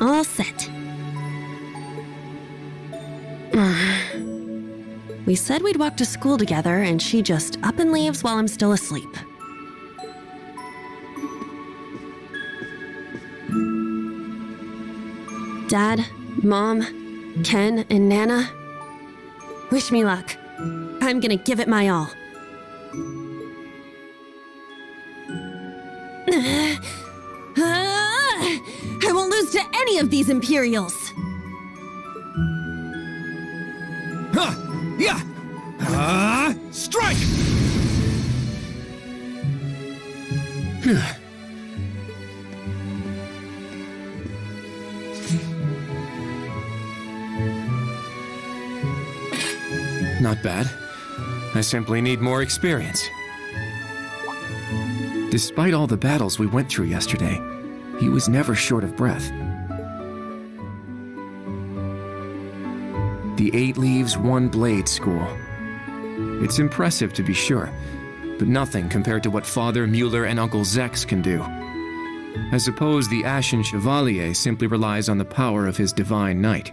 All set. We said we'd walk to school together, and she just up and leaves while I'm still asleep. Dad, Mom, Ken, and Nana, wish me luck. I'm gonna give it my all. I won't lose to any of these Imperials! Strike! Not bad. I simply need more experience. Despite all the battles we went through yesterday, he was never short of breath. The 8 Leaves, 1 Blade School. It's impressive to be sure, but nothing compared to what Father Mueller and Uncle Zex can do. I suppose the Ashen Chevalier simply relies on the power of his Divine Knight.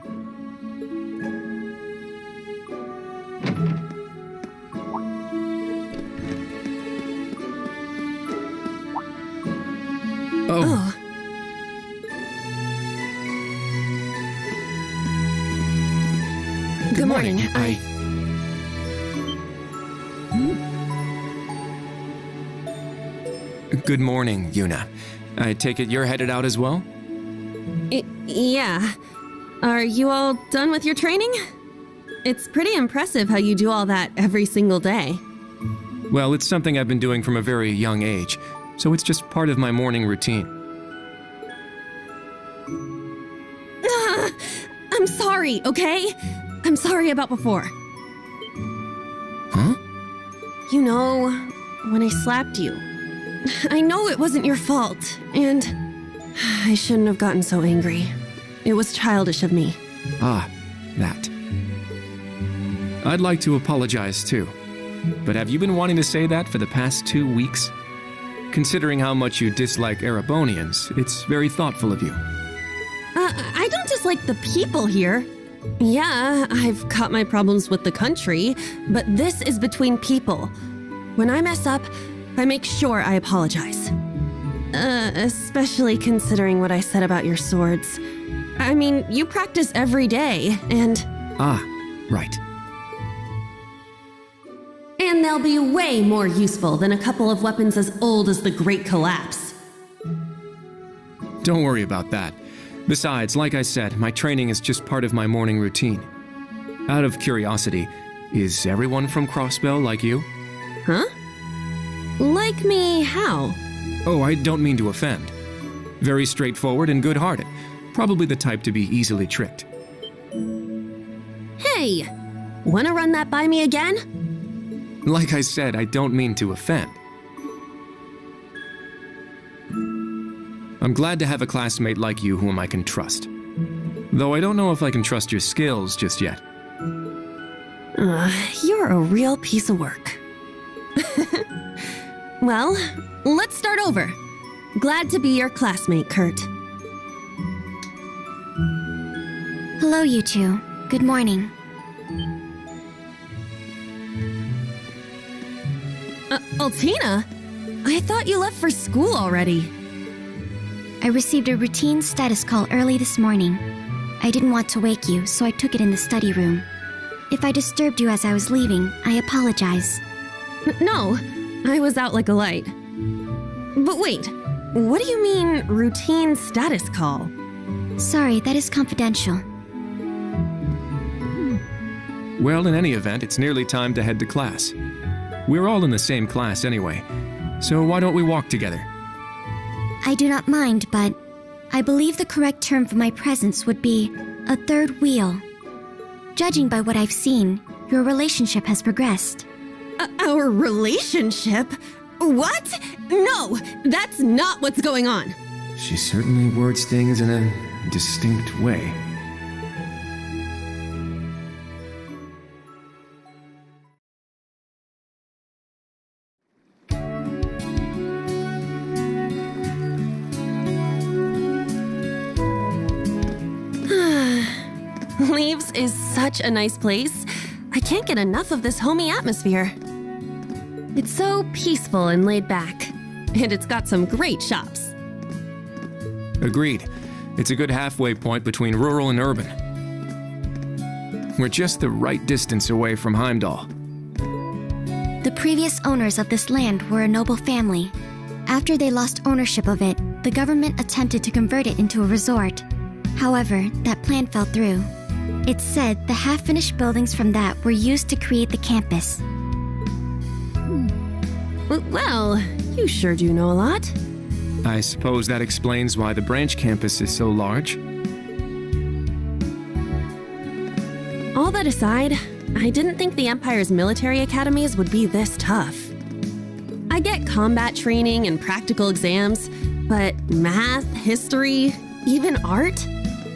Oh. Good morning. Good morning, Yuna. I take it you're headed out as well? Yeah. Are you all done with your training? It's pretty impressive how you do all that every single day. Well, it's something I've been doing from a very young age, so it's just part of my morning routine. I'm sorry, okay? I'm sorry about before. Huh? You know, when I slapped you. I know it wasn't your fault, and I shouldn't have gotten so angry. It was childish of me. Ah, that. I'd like to apologize too. But have you been wanting to say that for the past 2 weeks? Considering how much you dislike Erebonians, it's very thoughtful of you. I don't dislike the people here. Yeah, I've got my problems with the country, but this is between people. When I mess up, I make sure I apologize. Especially considering what I said about your swords. I mean, you practice every day, and... Ah, right. And they'll be way more useful than a couple of weapons as old as the Great Collapse. Don't worry about that. Besides, like I said, my training is just part of my morning routine. Out of curiosity, is everyone from Crossbell like you? Huh? Like me how? Oh, I don't mean to offend. Very straightforward and good-hearted. Probably the type to be easily tricked. Hey! Wanna run that by me again? Like I said, I don't mean to offend. I'm glad to have a classmate like you whom I can trust. Though I don't know if I can trust your skills just yet. You're a real piece of work. Well, let's start over. Glad to be your classmate, Kurt. Hello, you two. Good morning. Altina? I thought you left for school already. I received a routine status call early this morning. I didn't want to wake you, so I took it in the study room. If I disturbed you as I was leaving, I apologize. No, I was out like a light. But wait, what do you mean, routine status call? Sorry, that is confidential. Well, in any event, it's nearly time to head to class. We're all in the same class anyway, so why don't we walk together? I do not mind, but I believe the correct term for my presence would be a third wheel. Judging by what I've seen, your relationship has progressed. Our relationship? What? No, that's not what's going on. She certainly words things in a distinct way. Leeves is such a nice place. I can't get enough of this homey atmosphere. It's so peaceful and laid back, and it's got some great shops. Agreed. It's a good halfway point between rural and urban. We're just the right distance away from Heimdall. The previous owners of this land were a noble family. After they lost ownership of it, the government attempted to convert it into a resort. However, that plan fell through. It's said the half-finished buildings from that were used to create the campus. Well, you sure do know a lot. I suppose that explains why the branch campus is so large. All that aside, I didn't think the Empire's military academies would be this tough. I get combat training and practical exams, but math, history, even art?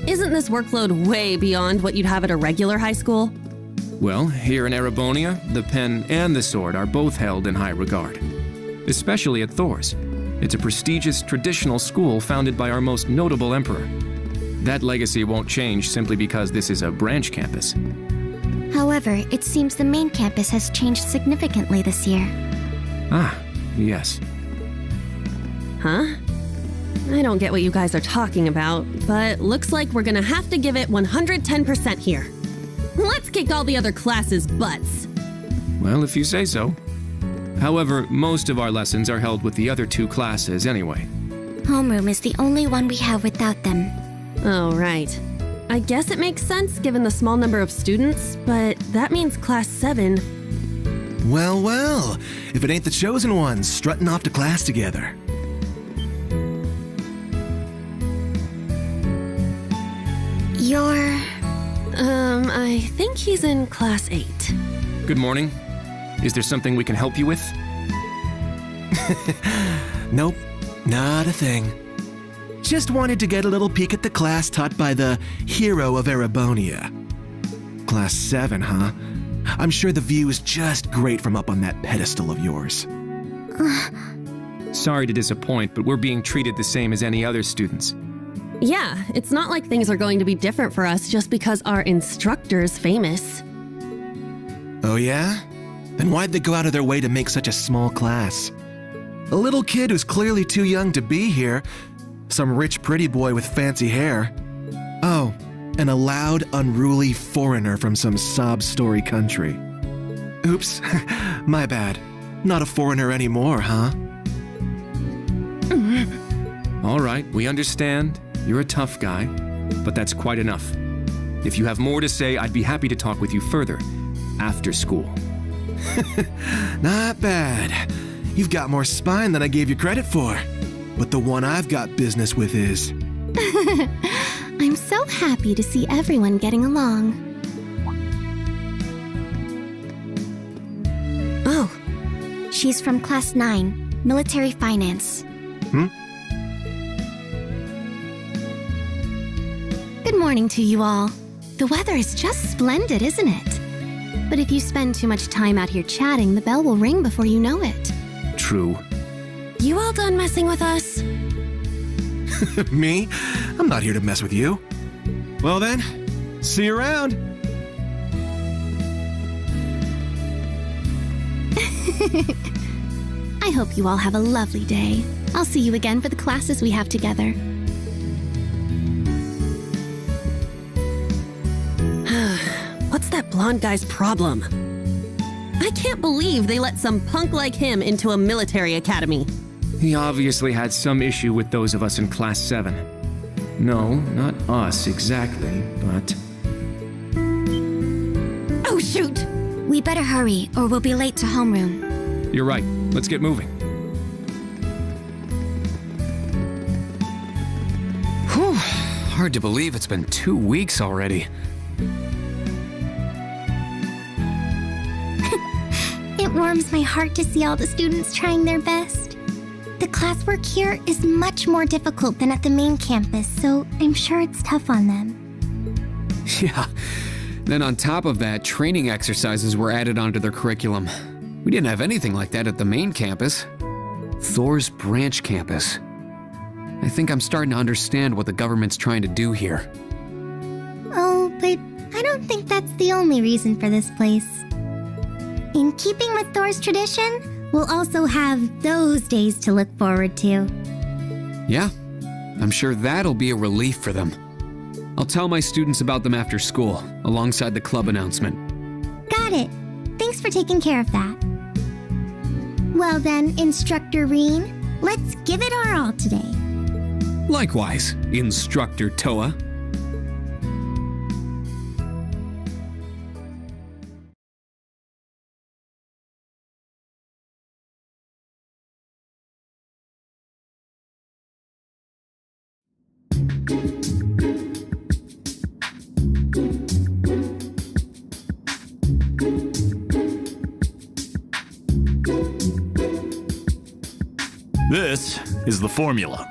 Isn't this workload way beyond what you'd have at a regular high school? Well, here in Erebonia, the pen and the sword are both held in high regard. Especially at Thors. It's a prestigious traditional school founded by our most notable emperor. That legacy won't change simply because this is a branch campus. However, it seems the main campus has changed significantly this year. Ah, yes. Huh? I don't get what you guys are talking about, but looks like we're gonna have to give it 110% here. Let's kick all the other classes' butts. Well, if you say so. However, most of our lessons are held with the other two classes anyway. Homeroom is the only one we have without them. Oh, right. I guess it makes sense given the small number of students, but that means Class 7. Well, well, if it ain't the chosen ones strutting off to class together. You're... I think he's in Class 8. Good morning. Is there something we can help you with? Nope, not a thing. Just wanted to get a little peek at the class taught by the hero of Erebonia. Class 7, huh? I'm sure the view is just great from up on that pedestal of yours. Sorry to disappoint, but we're being treated the same as any other students. Yeah, it's not like things are going to be different for us just because our instructor's famous. Oh yeah? Then why'd they go out of their way to make such a small class? A little kid who's clearly too young to be here. Some rich pretty boy with fancy hair. Oh, and a loud, unruly foreigner from some sob-story country. Oops, my bad. Not a foreigner anymore, huh? All right, we understand. You're a tough guy, but that's quite enough. If you have more to say, I'd be happy to talk with you further, after school. Not bad. You've got more spine than I gave you credit for. But the one I've got business with is... I'm so happy to see everyone getting along. Oh. She's from Class 9, Military Finance. morning to you all. The weather is just splendid, isn't it? But if you spend too much time out here chatting, the bell will ring before you know it. True. You all done messing with us? Me? I'm not here to mess with you. Well then, see you around. I hope you all have a lovely day. I'll see you again for the classes we have together. What's that blonde guy's problem? I can't believe they let some punk like him into a military academy. He obviously had some issue with those of us in Class 7. No, not us exactly, but... Oh, shoot! We better hurry, or we'll be late to homeroom. You're right. Let's get moving. Whew. Hard to believe it's been 2 weeks already. It warms my heart to see all the students trying their best. The classwork here is much more difficult than at the main campus, so I'm sure it's tough on them. Yeah. Then on top of that, training exercises were added onto their curriculum. We didn't have anything like that at the main campus. Thors Branch Campus. I think I'm starting to understand what the government's trying to do here. Oh, but I don't think that's the only reason for this place. In keeping with Thor's tradition, we'll also have those days to look forward to. Yeah, I'm sure that'll be a relief for them. I'll tell my students about them after school, alongside the club announcement. Got it. Thanks for taking care of that. Well then, Instructor Reen, let's give it our all today. Likewise, Instructor Toa. This is the formula.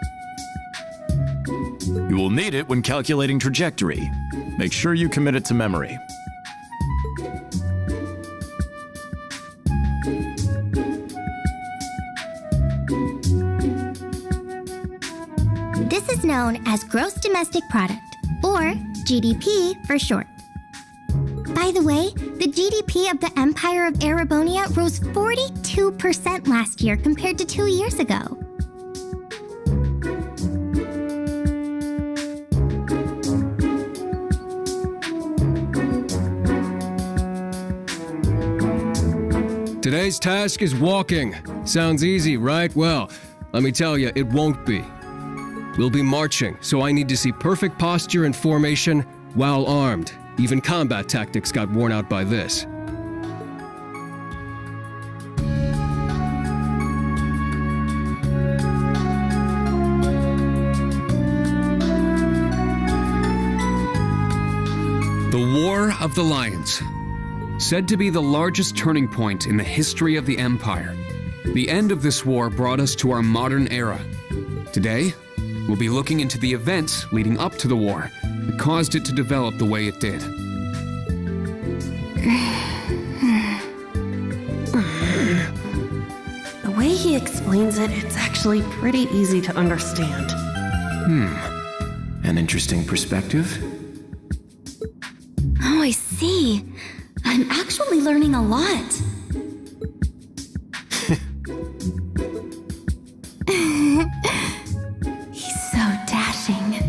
You will need it when calculating trajectory. Make sure you commit it to memory. This is known as Gross Domestic Product, or GDP for short. By the way, the GDP of the Empire of Erebonia rose 42% last year compared to 2 years ago. Today's task is walking. Sounds easy, right? Well, let me tell you, it won't be. We'll be marching, so I need to see perfect posture and formation while armed. Even combat tactics got worn out by this. The War of the Lions. Said to be the largest turning point in the history of the Empire. The end of this war brought us to our modern era. Today, we'll be looking into the events leading up to the war that caused it to develop the way it did. The way he explains it, it's actually pretty easy to understand. An interesting perspective. Oh, I see. I'm actually learning a lot. He's so dashing.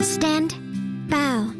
Stand, bow.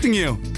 expecting you.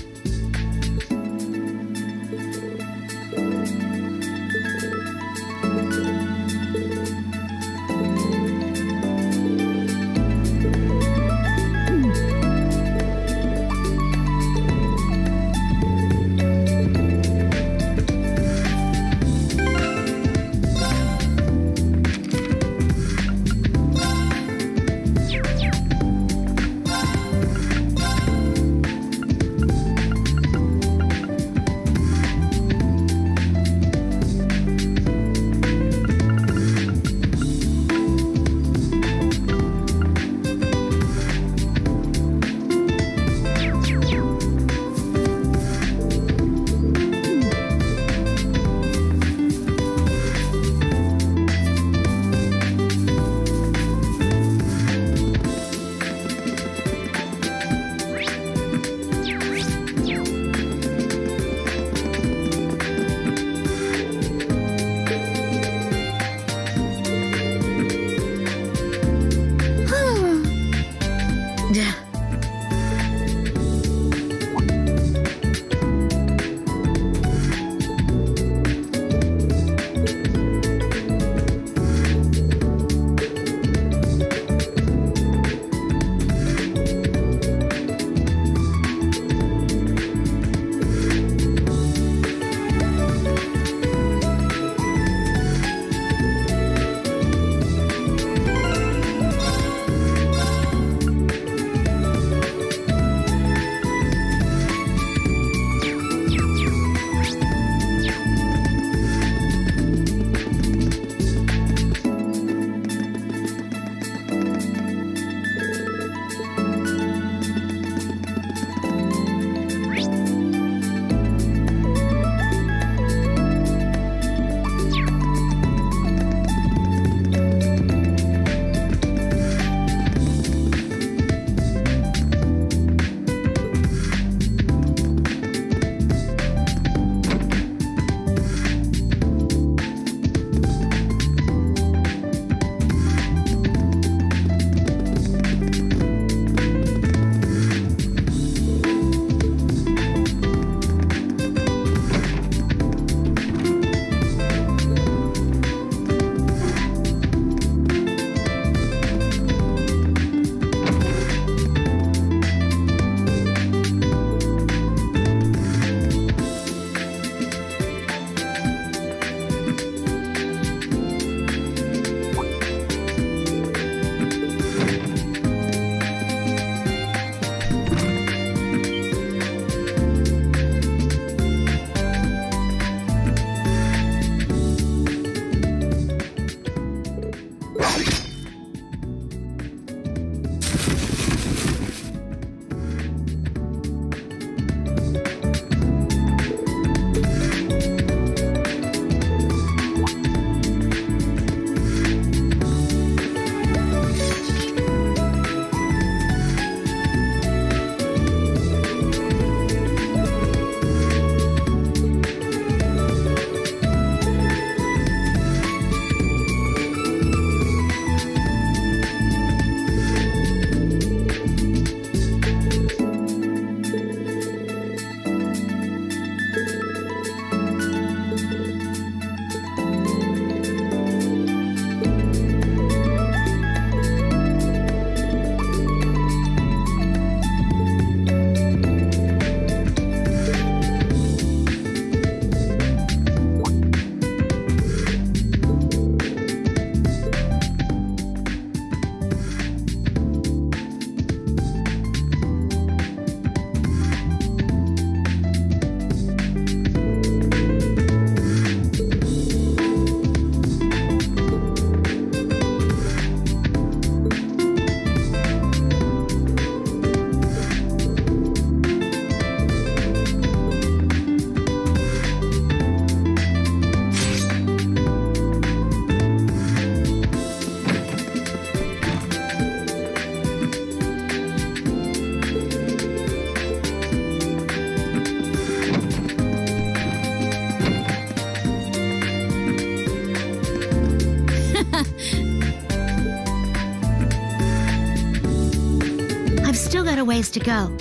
I've still got a ways to go.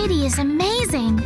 city is amazing.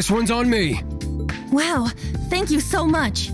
This one's on me. Wow, thank you so much.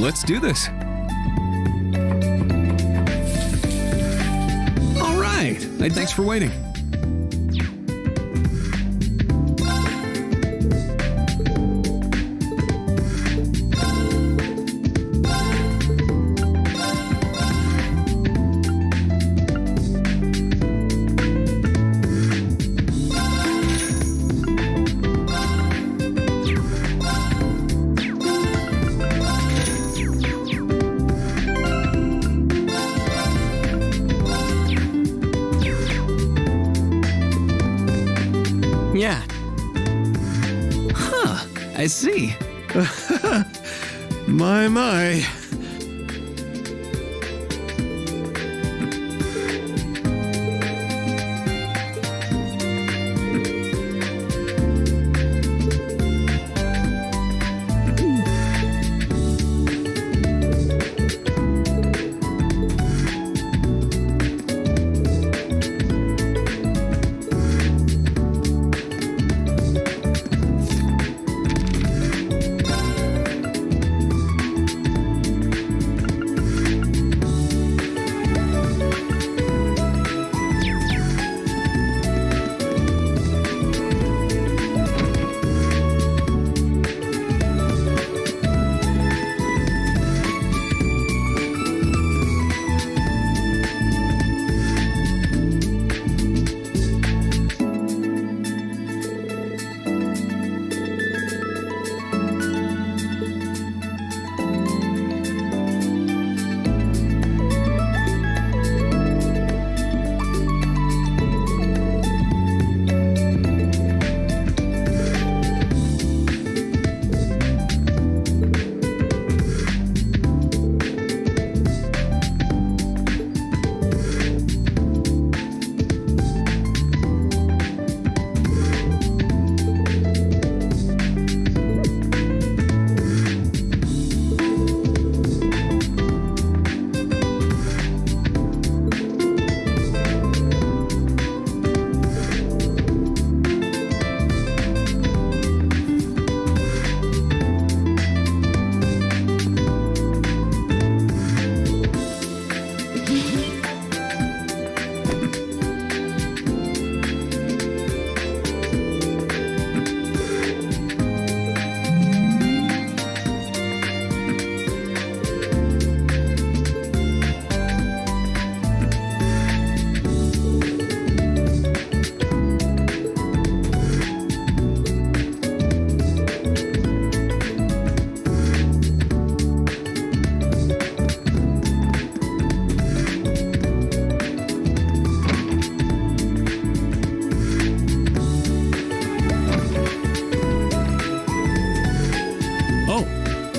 Let's do this. Hey, thanks for waiting. Yeah. Huh, I see. My.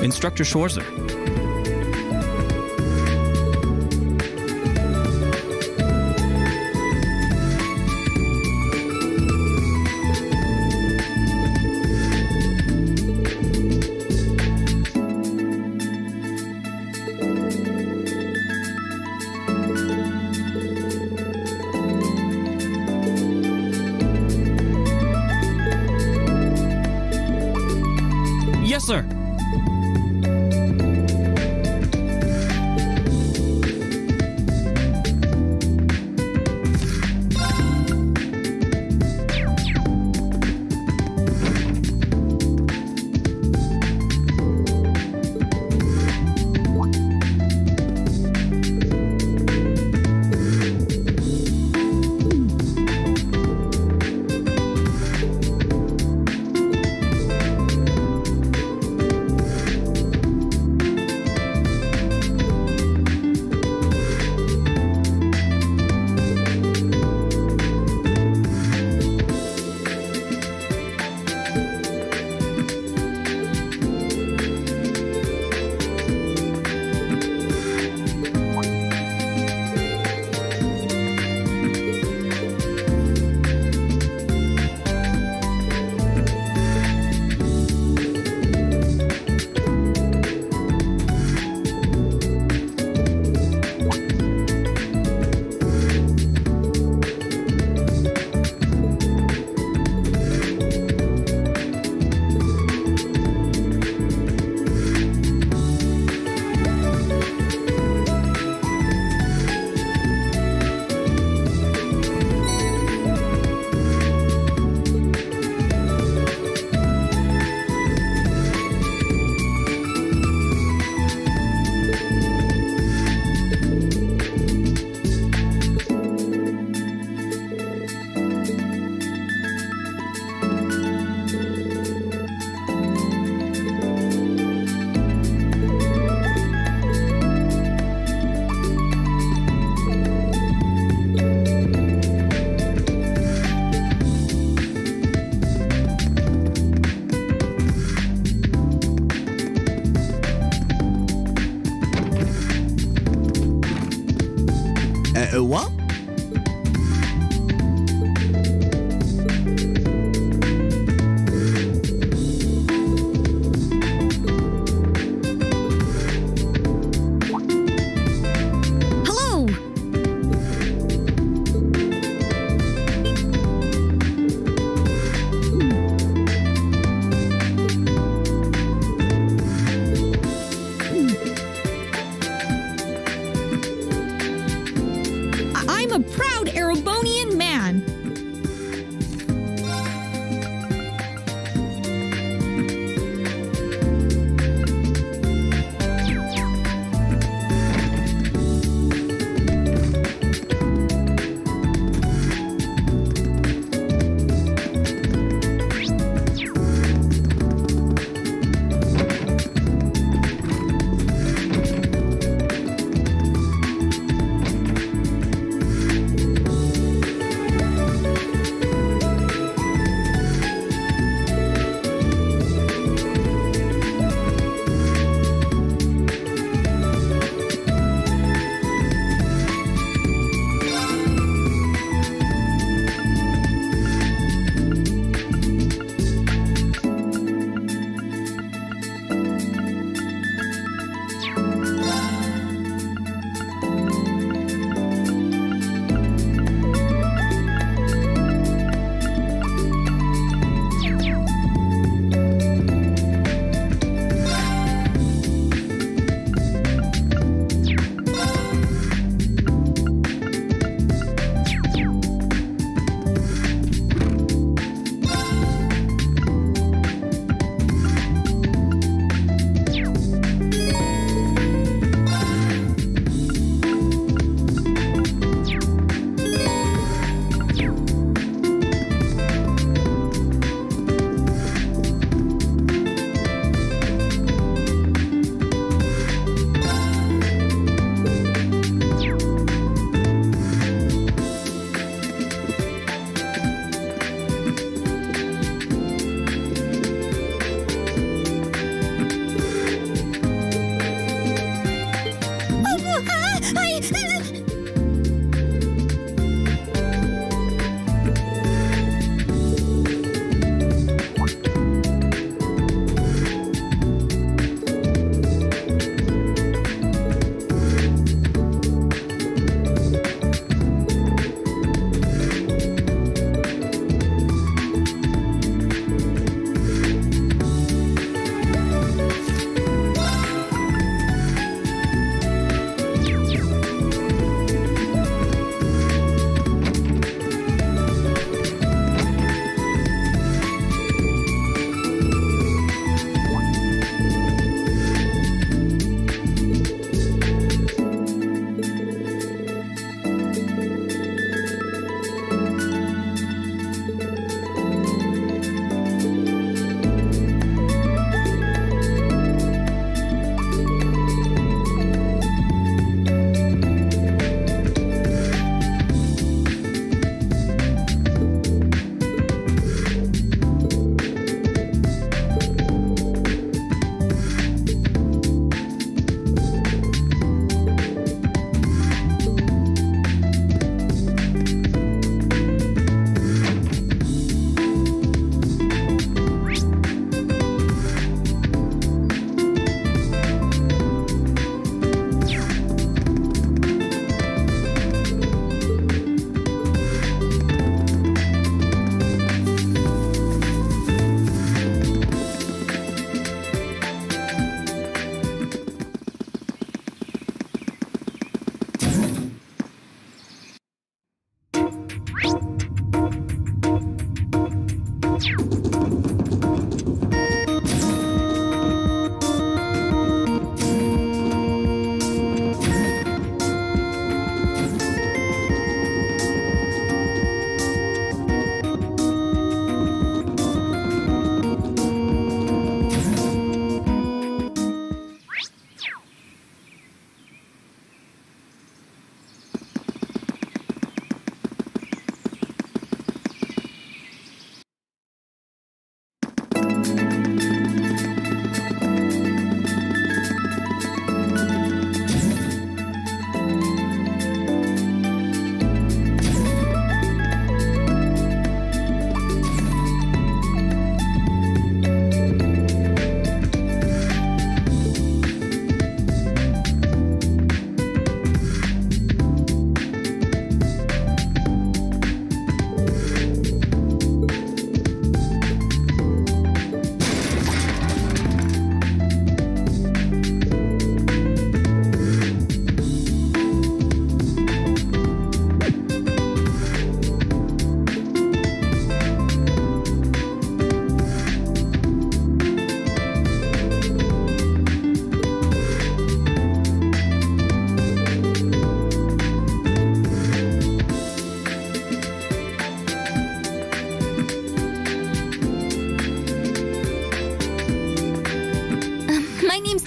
Instructor Schwarzer. Yes, sir. What? Hello!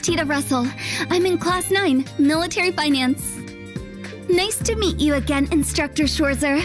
Tita Russell. I'm in Class 9, Military Finance. Nice to meet you again, Instructor Schwarzer.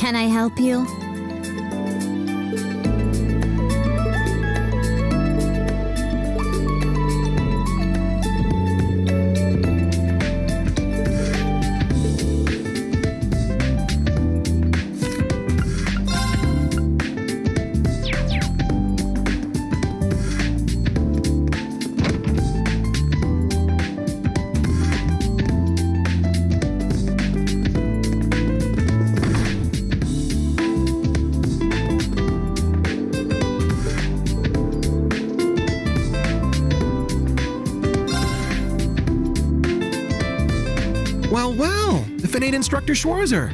Can I help you? Well, if it ain't Instructor Schwarzer.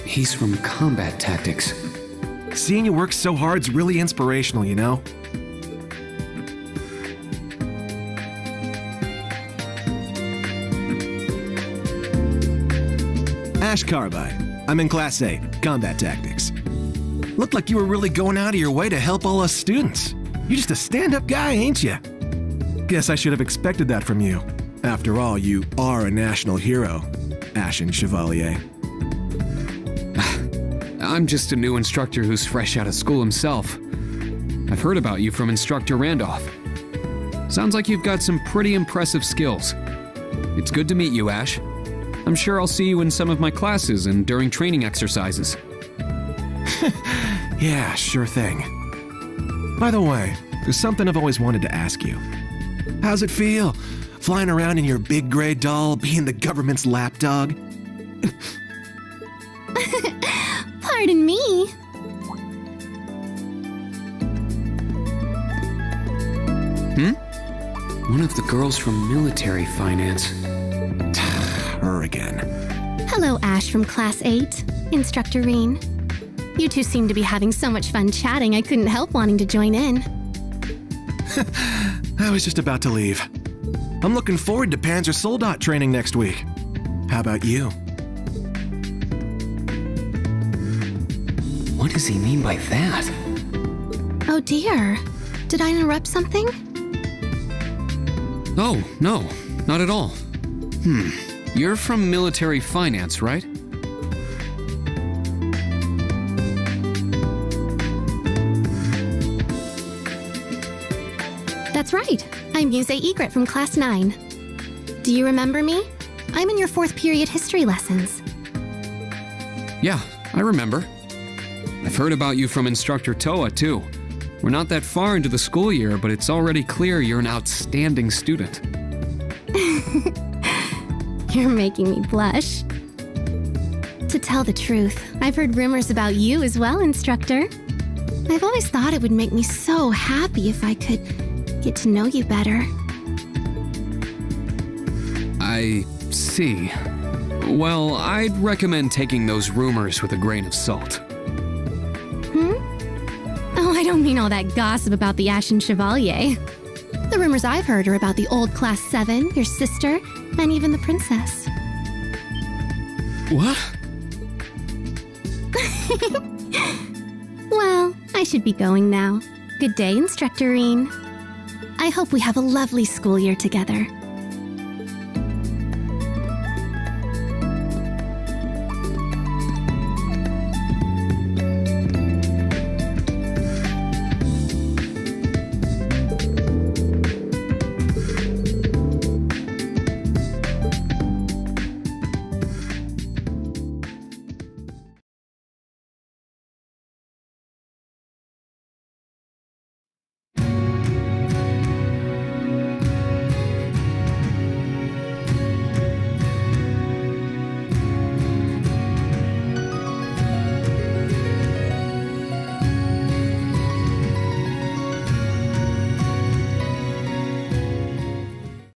He's from combat tactics. Seeing you work so hard's really inspirational, you know? Ash Carbide. I'm in Class A, Combat Tactics. Looked like you were really going out of your way to help all us students. You're just a stand-up guy, ain't you? Guess I should have expected that from you. After all, you are a national hero, Ashen Chevalier. I'm just a new instructor who's fresh out of school himself. I've heard about you from Instructor Randolph. Sounds like you've got some pretty impressive skills. It's good to meet you, Ash. I'm sure I'll see you in some of my classes and during training exercises. Yeah, sure thing. By the way, there's something I've always wanted to ask you. How's it feel, flying around in your big gray doll, being the government's lapdog? Pardon me. One of the girls from military finance. Her again. Hello, Ash from Class 8, Instructor Reen. You two seem to be having so much fun chatting, I couldn't help wanting to join in. I was just about to leave. I'm looking forward to Panzer Soldat training next week. How about you? What does he mean by that? Oh dear. Did I interrupt something? Oh, no, not at all. You're from military finance, right? That's right. I'm Muse Egret from Class 9. Do you remember me? I'm in your 4th period history lessons. Yeah, I remember. I've heard about you from Instructor Toa, too. We're not that far into the school year, but it's already clear you're an outstanding student. You're making me blush. To tell the truth, I've heard rumors about you as well, Instructor. I've always thought it would make me so happy if I could get to know you better. I see. Well, I'd recommend taking those rumors with a grain of salt. Oh, I don't mean all that gossip about the Ashen Chevalier. The rumors I've heard are about the old Class 7, your sister, and even the princess. What? Well, I should be going now. Good day, Instructor Reen. I hope we have a lovely school year together.